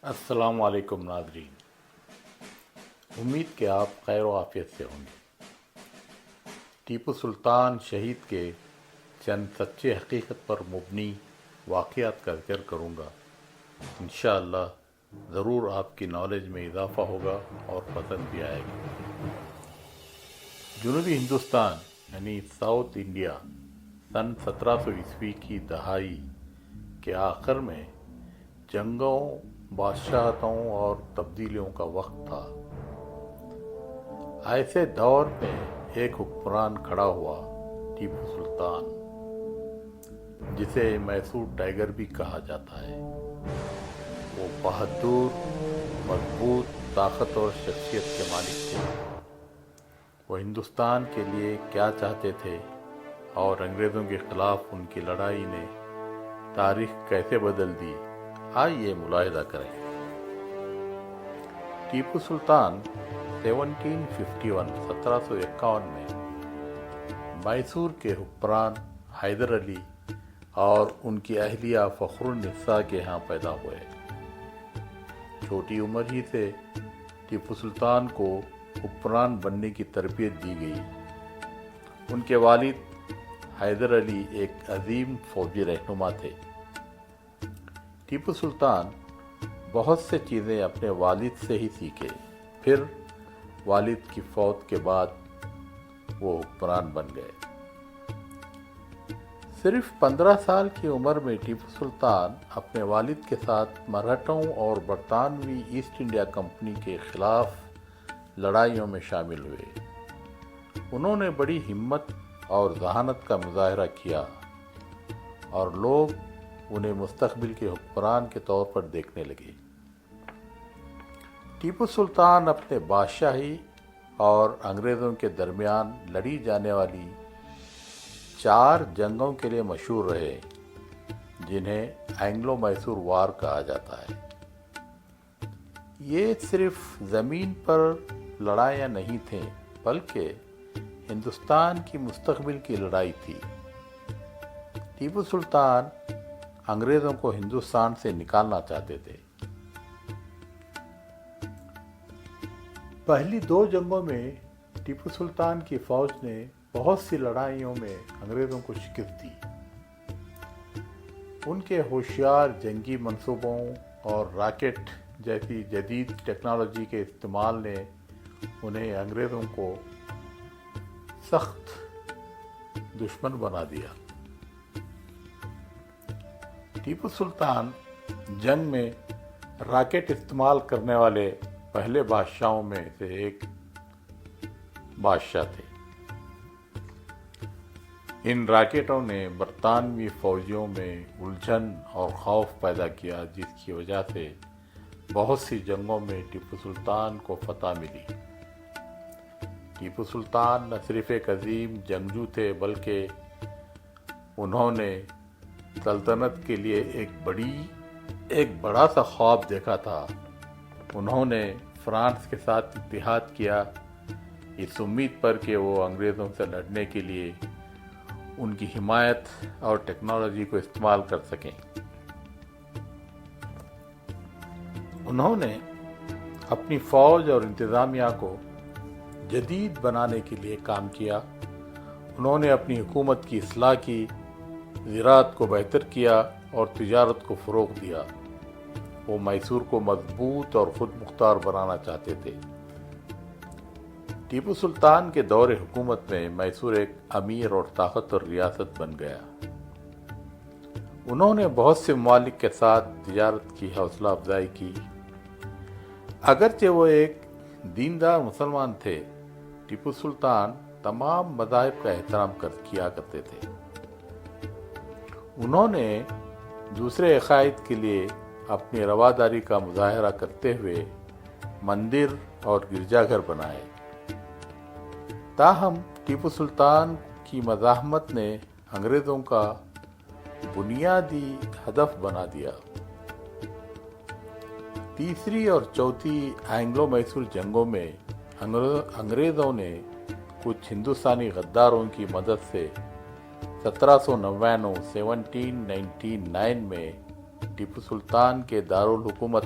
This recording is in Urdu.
السلام علیکم ناظرین، امید کہ آپ خیر و عافیت سے ہوں گے۔ ٹیپو سلطان شہید کے چند سچے حقیقت پر مبنی واقعات کا ذکر کروں گا۔ انشاءاللہ ضرور آپ کی نالج میں اضافہ ہوگا اور پسند بھی آئے گا۔ جنوبی ہندوستان یعنی ساؤتھ انڈیا سن 1700 کی دہائی کے آخر میں جنگوں، بادشاہتوں اور تبدیلیوں کا وقت تھا۔ ایسے دور میں ایک حکمران کھڑا ہوا، ٹیپو سلطان، جسے میسور ٹائیگر بھی کہا جاتا ہے۔ وہ بہادر، مضبوط، طاقت اور شخصیت کے مالک تھے۔ وہ ہندوستان کے لیے کیا چاہتے تھے اور انگریزوں کے خلاف ان کی لڑائی نے تاریخ کیسے بدل دی، آئیے ملاحظہ کریں۔ ٹیپو سلطان 1751 میں میسور کے حکمران حیدر علی اور ان کی اہلیہ فخر النساء کے ہاں پیدا ہوئے۔ چھوٹی عمر ہی سے ٹیپو سلطان کو حکمران بننے کی تربیت دی گئی۔ ان کے والد حیدر علی ایک عظیم فوجی رہنما تھے۔ ٹیپو سلطان بہت سے چیزیں اپنے والد سے ہی سیکھے، پھر والد کی فوت کے بعد وہ حکمران بن گئے۔ صرف 15 سال کی عمر میں ٹیپو سلطان اپنے والد کے ساتھ مراٹھوں اور برطانوی ایسٹ انڈیا کمپنی کے خلاف لڑائیوں میں شامل ہوئے۔ انہوں نے بڑی ہمت اور ذہانت کا مظاہرہ کیا اور لوگ انہیں مستقبل کے حکمران کے طور پر دیکھنے لگے۔ ٹیپو سلطان اپنے بادشاہی اور انگریزوں کے درمیان لڑی جانے والی 4 جنگوں کے لیے مشہور رہے، جنہیں اینگلو میسور وار کہا جاتا ہے۔ یہ صرف زمین پر لڑائیاں نہیں تھیں، بلکہ ہندوستان کی مستقبل کی لڑائی تھی۔ ٹیپو سلطان انگریزوں کو ہندوستان سے نکالنا چاہتے تھے۔ پہلی 2 جنگوں میں ٹیپو سلطان کی فوج نے بہت سی لڑائیوں میں انگریزوں کو شکست دی۔ ان کے ہوشیار جنگی منصوبوں اور راکٹ جیسی جدید ٹیکنالوجی کے استعمال نے انہیں انگریزوں کو سخت دشمن بنا دیا۔ ٹیپو سلطان جنگ میں راکٹ استعمال کرنے والے پہلے بادشاہوں میں سے ایک بادشاہ تھے۔ ان راکٹوں نے برطانوی فوجیوں میں الجھن اور خوف پیدا کیا، جس کی وجہ سے بہت سی جنگوں میں ٹیپو سلطان کو فتح ملی۔ ٹیپو سلطان نہ صرف ایک عظیم جنگجو تھے، بلکہ انہوں نے سلطنت کے لیے ایک بڑا سا خواب دیکھا تھا۔ انہوں نے فرانس کے ساتھ اتحاد کیا، اس امید پر کہ وہ انگریزوں سے لڑنے کے لیے ان کی حمایت اور ٹیکنالوجی کو استعمال کر سکیں۔ انہوں نے اپنی فوج اور انتظامیہ کو جدید بنانے کے لیے کام کیا۔ انہوں نے اپنی حکومت کی اصلاح کی، زراعت کو بہتر کیا اور تجارت کو فروغ دیا۔ وہ میسور کو مضبوط اور خود مختار بنانا چاہتے تھے۔ ٹیپو سلطان کے دور حکومت میں میسور ایک امیر اور طاقتور ریاست بن گیا۔ انہوں نے بہت سے ممالک کے ساتھ تجارت کی حوصلہ افزائی کی۔ اگرچہ وہ ایک دیندار مسلمان تھے، ٹیپو سلطان تمام مذاہب کا احترام کیا کرتے تھے۔ انہوں نے دوسرے عقائد کے لیے اپنی رواداری کا مظاہرہ کرتے ہوئے مندر اور گرجا گھر بنائے۔ تاہم ٹیپو سلطان کی مزاحمت نے انگریزوں کا بنیادی ہدف بنا دیا۔ تیسری اور چوتھی اینگلو میسور جنگوں میں انگریزوں نے کچھ ہندوستانی غداروں کی مدد سے 1799 میں ٹیپو سلطان کے دارالحکومت